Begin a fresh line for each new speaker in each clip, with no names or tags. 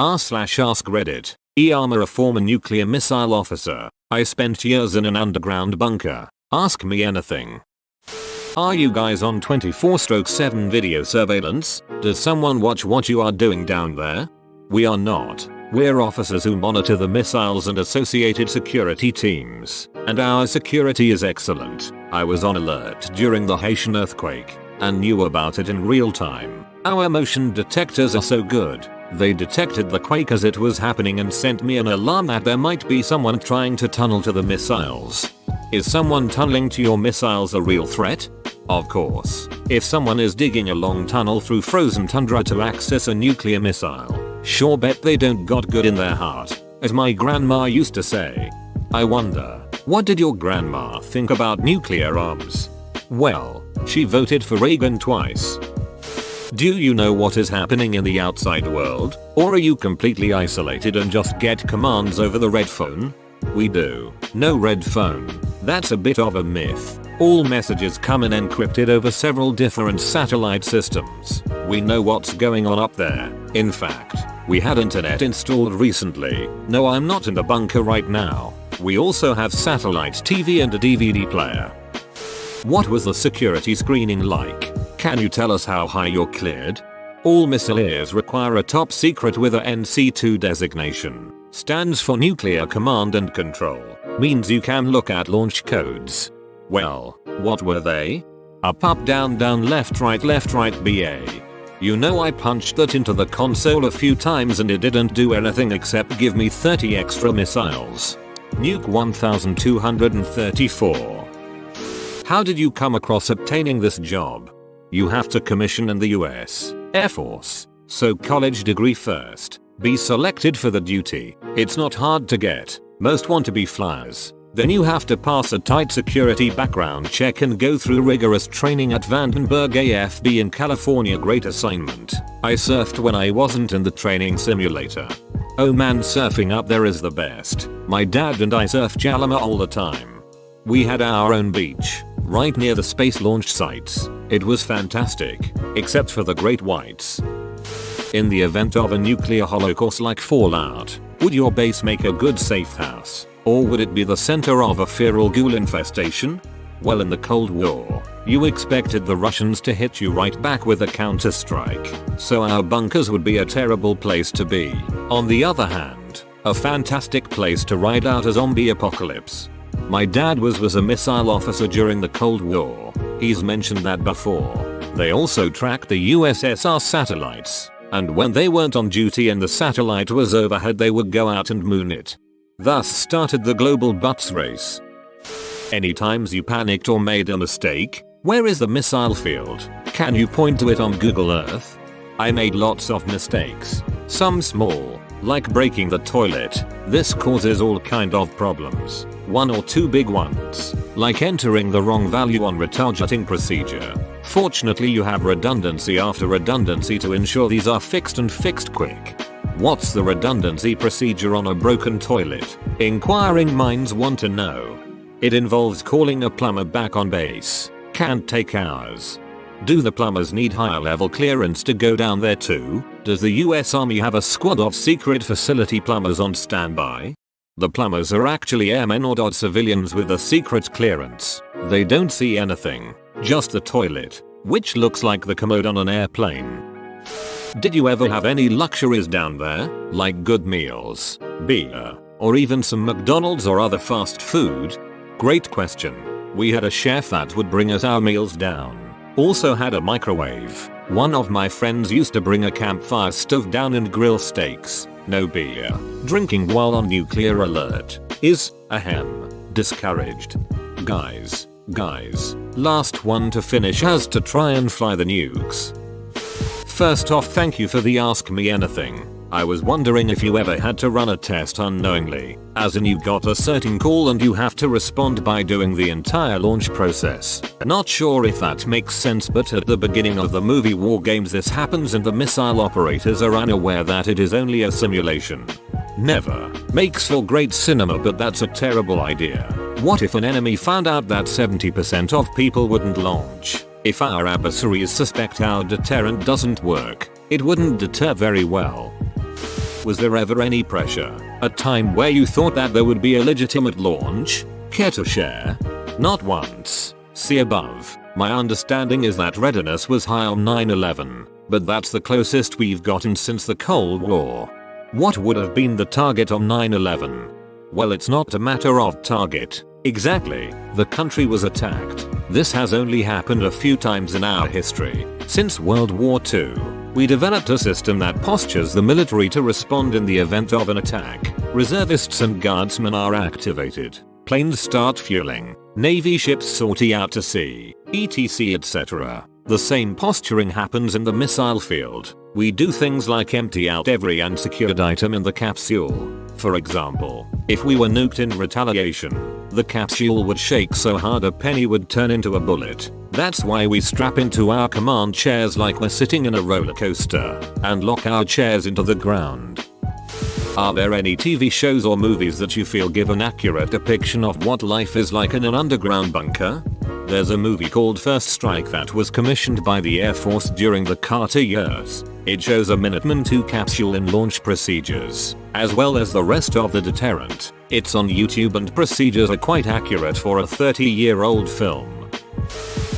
r/AskReddit. I'm a former nuclear missile officer. I spent years in an underground bunker. Ask me anything. Are you guys on 24/7 video surveillance? Does someone watch what you are doing down there? We are not. We're officers who monitor the missiles and associated security teams, and our security is excellent. I was on alert during the Haitian earthquake and knew about it in real time. Our motion detectors are so good. They detected the quake as it was happening and sent me an alarm that there might be someone trying to tunnel to the missiles. Is someone tunneling to your missiles a real threat? Of course. If someone is digging a long tunnel through frozen tundra to access a nuclear missile, sure bet they don't got good in their heart, as my grandma used to say. I wonder, what did your grandma think about nuclear arms? Well, she voted for Reagan twice. Do you know what is happening in the outside world? Or are you completely isolated and just get commands over the red phone? We do. No red phone. That's a bit of a myth. All messages come in encrypted over several different satellite systems. We know what's going on up there. In fact, we had internet installed recently. No, I'm not in the bunker right now. We also have satellite TV and a DVD player. What was the security screening like? Can you tell us how high you're cleared? All missileers require a top secret with a NC2 designation. Stands for Nuclear Command and Control. Means you can look at launch codes. Well, what were they? Up up down down left right BA. You know, I punched that into the console a few times and it didn't do anything except give me 30 extra missiles. Nuke 1234. How did you come across obtaining this job? You have to commission in the US Air Force, so college degree first. Be selected for the duty. It's not hard to get. Most want to be flyers. Then you have to pass a tight security background check and go through rigorous training at Vandenberg AFB in California. Great assignment. I surfed when I wasn't in the training simulator. Oh man, surfing up there is the best. My dad and I surf Jalama all the time. We had our own beach, right near the space launch sites. It was fantastic, except for the great whites. In the event of a nuclear holocaust like Fallout, would your base make a good safe house? Or would it be the center of a feral ghoul infestation? Well, in the Cold War, you expected the Russians to hit you right back with a counter-strike, so our bunkers would be a terrible place to be. On the other hand, a fantastic place to ride out a zombie apocalypse. My dad was a missile officer during the Cold War. He's mentioned that before. They also tracked the USSR satellites, and when they weren't on duty and the satellite was overhead, they would go out and moon it. Thus started the global butts race. Any times you panicked or made a mistake? Where is the missile field? Can you point to it on Google Earth? I made lots of mistakes. Some small, like breaking the toilet. This causes all kind of problems. One or two big ones, like entering the wrong value on retargeting procedure. Fortunately, you have redundancy after redundancy to ensure these are fixed and fixed quick. What's the redundancy procedure on a broken toilet? Inquiring minds want to know. It involves calling a plumber back on base. Can't take hours. Do the plumbers need higher level clearance to go down there too? Does the US Army have a squad of secret facility plumbers on standby? The plumbers are actually airmen or civilians with a secret clearance. They don't see anything, just the toilet, which looks like the commode on an airplane. Did you ever have any luxuries down there, like good meals, beer, or even some McDonald's or other fast food? Great question. We had a chef that would bring us our meals down. Also had a microwave. One of my friends used to bring a campfire stove down and grill steaks. No beer. Drinking while on nuclear alert is, discouraged. Guys, last one to finish has to try and fly the nukes. First off, thank you for the Ask Me Anything. I was wondering if you ever had to run a test unknowingly, as in you got a certain call and you have to respond by doing the entire launch process. Not sure if that makes sense, but at the beginning of the movie War Games this happens and the missile operators are unaware that it is only a simulation. Never. Makes for great cinema, but that's a terrible idea. What if an enemy found out that 70% of people wouldn't launch? If our adversaries suspect our deterrent doesn't work, it wouldn't deter very well. Was there ever any pressure? A time where you thought that there would be a legitimate launch? Care to share? Not once. See above. My understanding is that readiness was high on 9/11, but that's the closest we've gotten since the Cold War. What would have been the target on 9/11? Well, it's not a matter of target. Exactly. The country was attacked. This has only happened a few times in our history. Since World War II, we developed a system that postures the military to respond in the event of an attack. Reservists and guardsmen are activated. Planes start fueling. Navy ships sortie out to sea, etc, etc. The same posturing happens in the missile field. We do things like empty out every unsecured item in the capsule. For example, if we were nuked in retaliation, the capsule would shake so hard a penny would turn into a bullet. That's why we strap into our command chairs like we're sitting in a roller coaster and lock our chairs into the ground. Are there any TV shows or movies that you feel give an accurate depiction of what life is like in an underground bunker? There's a movie called First Strike that was commissioned by the Air Force during the Carter years. It shows a Minuteman II capsule and launch procedures, as well as the rest of the deterrent. It's on YouTube and procedures are quite accurate for a 30-year-old film.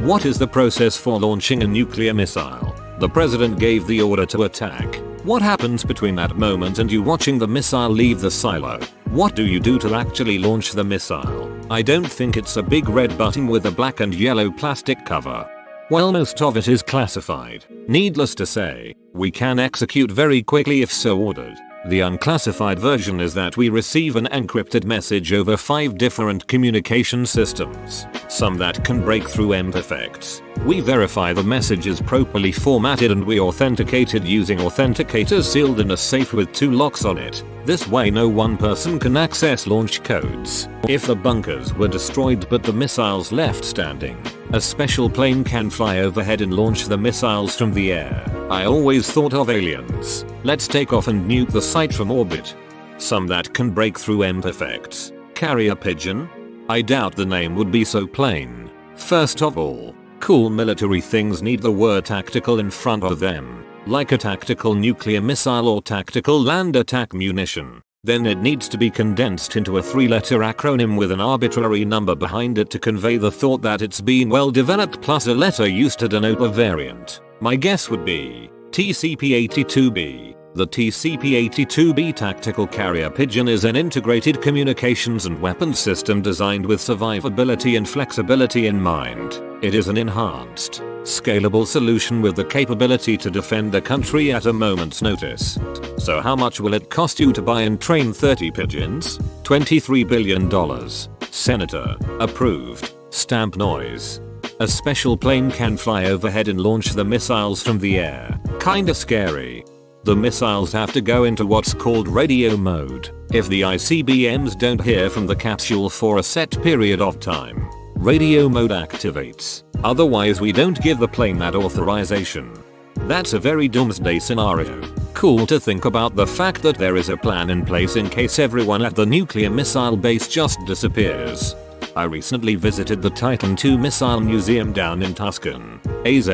What is the process for launching a nuclear missile? The president gave the order to attack. What happens between that moment and you watching the missile leave the silo? What do you do to actually launch the missile? I don't think it's a big red button with a black and yellow plastic cover. Well, most of it is classified. Needless to say, we can execute very quickly if so ordered. The unclassified version is that we receive an encrypted message over 5 different communication systems, some that can break through imperfects. We verify the message is properly formatted and we authenticate it using authenticators sealed in a safe with 2 locks on it. This way no one person can access launch codes. If the bunkers were destroyed but the missiles left standing, a special plane can fly overhead and launch the missiles from the air. I always thought of aliens. Let's take off and nuke the site from orbit. Some that can break through imperfects. Carrier pigeon? I doubt the name would be so plain. First of all, cool military things need the word tactical in front of them, like a tactical nuclear missile or tactical land attack munition. Then it needs to be condensed into a 3-letter acronym with an arbitrary number behind it to convey the thought that it's been well developed plus a letter used to denote a variant. My guess would be TCP-82B. The TCP-82B tactical carrier pigeon is an integrated communications and weapons system designed with survivability and flexibility in mind. It is an enhanced, scalable solution with the capability to defend the country at a moment's notice. So how much will it cost you to buy and train 30 pigeons? $23 billion. Senator. Approved. Stamp noise. A special plane can fly overhead and launch the missiles from the air. Kinda scary. The missiles have to go into what's called radio mode. If the ICBMs don't hear from the capsule for a set period of time, radio mode activates. Otherwise we don't give the plane that authorization. That's a very doomsday scenario. Cool to think about the fact that there is a plan in place in case everyone at the nuclear missile base just disappears. I recently visited the Titan II Missile Museum down in Tucson, AZ.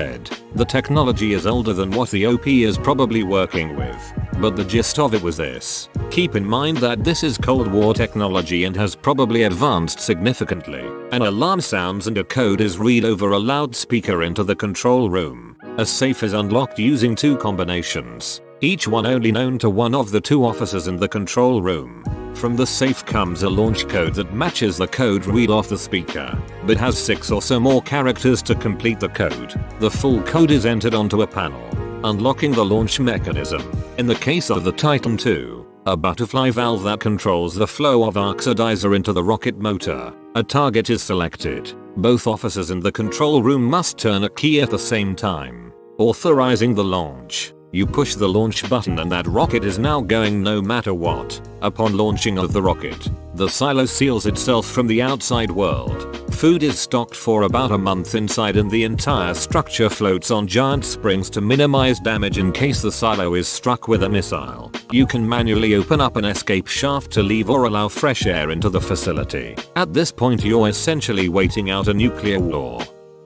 The technology is older than what the OP is probably working with, but the gist of it was this. Keep in mind that this is Cold War technology and has probably advanced significantly. An alarm sounds and a code is read over a loudspeaker into the control room. A safe is unlocked using 2 combinations, each one only known to one of the 2 officers in the control room. From the safe comes a launch code that matches the code read off the speaker, but has 6 or so more characters to complete the code. The full code is entered onto a panel, unlocking the launch mechanism. In the case of the Titan II, a butterfly valve that controls the flow of oxidizer into the rocket motor. A target is selected. Both officers in the control room must turn a key at the same time, authorizing the launch. You push the launch button and that rocket is now going no matter what. Upon launching of the rocket, the silo seals itself from the outside world. Food is stocked for about a month inside and the entire structure floats on giant springs to minimize damage in case the silo is struck with a missile. You can manually open up an escape shaft to leave or allow fresh air into the facility. At this point you're essentially waiting out a nuclear war.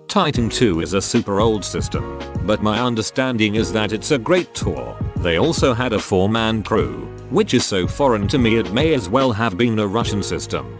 Titan II is a super old system, but my understanding is that it's a great tour. They also had a 4-man crew, which is so foreign to me it may as well have been a Russian system.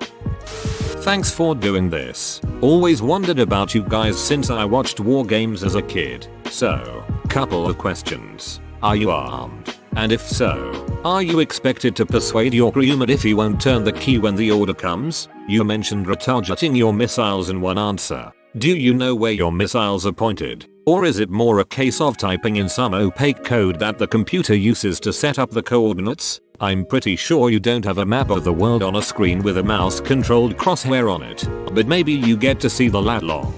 Thanks for doing this. Always wondered about you guys since I watched war games as a kid. So, couple of questions. Are you armed? And if so, are you expected to persuade your crewmate if he won't turn the key when the order comes? You mentioned retargeting your missiles in one answer. Do you know where your missiles are pointed? Or is it more a case of typing in some opaque code that the computer uses to set up the coordinates? I'm pretty sure you don't have a map of the world on a screen with a mouse controlled crosshair on it, but maybe you get to see the lat long.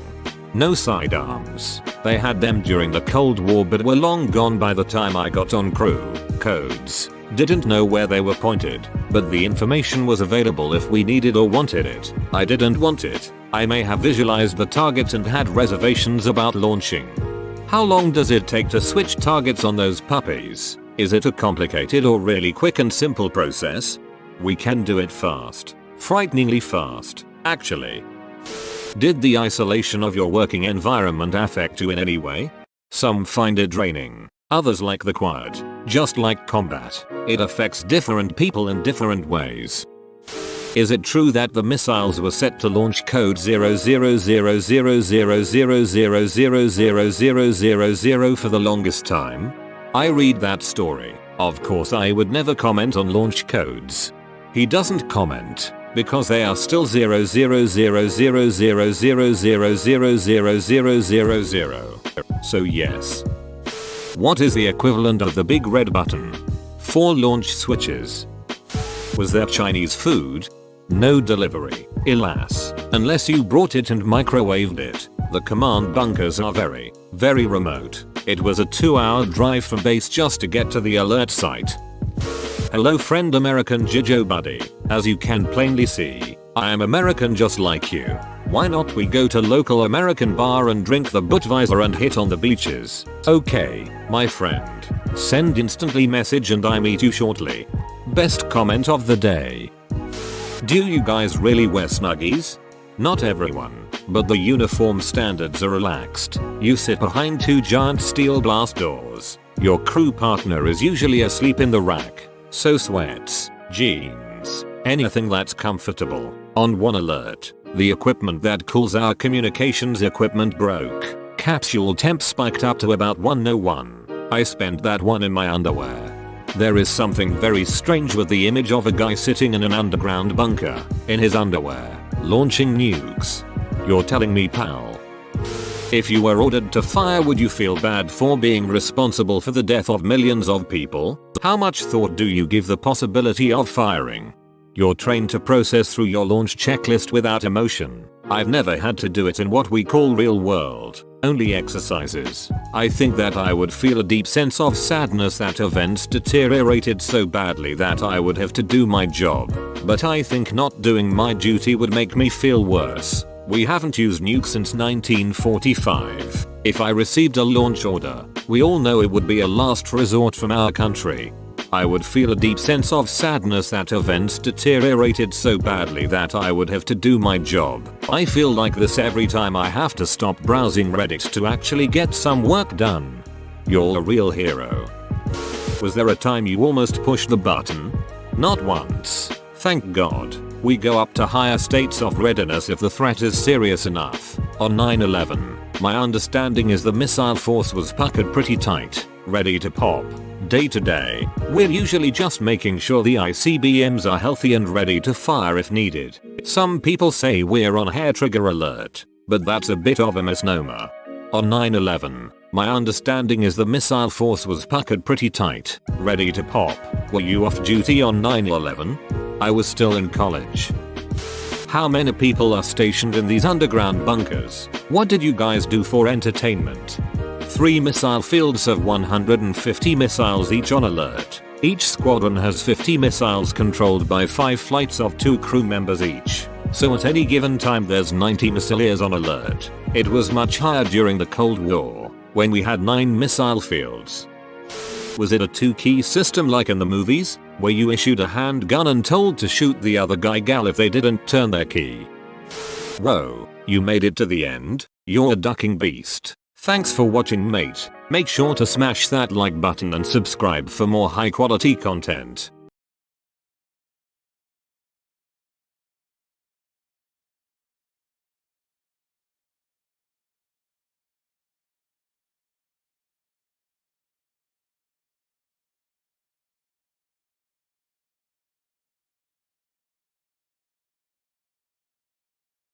No sidearms. They had them during the Cold War but were long gone by the time I got on crew. Codes. Didn't know where they were pointed, but the information was available if we needed or wanted it. I didn't want it. I may have visualized the target and had reservations about launching. How long does it take to switch targets on those puppies? Is it a complicated or really quick and simple process? We can do it fast. Frighteningly fast, actually. Did the isolation of your working environment affect you in any way? Some find it draining. Others like the quiet. Just like combat, it affects different people in different ways. Is it true that the missiles were set to launch code 00000000000000 for the longest time? I read that story. Of course I would never comment on launch codes. He doesn't comment because they are still 00000000000000. So yes. What is the equivalent of the big red button? 4 launch switches. Was there Chinese food? No delivery, alas, unless you brought it and microwaved it. The command bunkers are very, very remote. It was a 2-hour drive from base just to get to the alert site. Hello friend American Jijo buddy. As you can plainly see, I am American just like you. Why not we go to local American bar and drink the Budweiser and hit on the beaches? Okay, my friend. Send instantly message and I meet you shortly. Best comment of the day. Do you guys really wear snuggies? Not everyone, but the uniform standards are relaxed. You sit behind 2 giant steel glass doors. Your crew partner is usually asleep in the rack. So sweats, jeans, anything that's comfortable. On one alert, the equipment that cools our communications equipment broke. Capsule temp spiked up to about 101. I spent that one in my underwear. There is something very strange with the image of a guy sitting in an underground bunker, in his underwear, launching nukes. You're telling me, pal? If you were ordered to fire, would you feel bad for being responsible for the death of millions of people? How much thought do you give the possibility of firing? You're trained to process through your launch checklist without emotion. I've never had to do it in what we call real world, only exercises. I think that I would feel a deep sense of sadness that events deteriorated so badly that I would have to do my job. But I think not doing my duty would make me feel worse. We haven't used nukes since 1945. If I received a launch order, we all know it would be a last resort from our country. I would feel a deep sense of sadness that events deteriorated so badly that I would have to do my job. I feel like this every time I have to stop browsing Reddit to actually get some work done. You're a real hero. Was there a time you almost pushed the button? Not once. Thank God. We go up to higher states of readiness if the threat is serious enough. On 9/11, my understanding is the missile force was puckered pretty tight, ready to pop. Day to day, we're usually just making sure the ICBMs are healthy and ready to fire if needed. Some people say we're on hair trigger alert, but that's a bit of a misnomer. On 9/11, my understanding is the missile force was puckered pretty tight, ready to pop. Were you off duty on 9/11? I was still in college. How many people are stationed in these underground bunkers? What did you guys do for entertainment? 3 missile fields of 150 missiles each on alert. Each squadron has 50 missiles controlled by 5 flights of 2 crew members each. So at any given time there's 90 missileers on alert. It was much higher during the Cold War, when we had 9 missile fields. Was it a 2-key system like in the movies, where you issued a handgun and told to shoot the other guy gal if they didn't turn their key? Whoa, you made it to the end? You're a ducking beast. Thanks for watching, mate. Make sure to smash that like button and subscribe for more high quality content.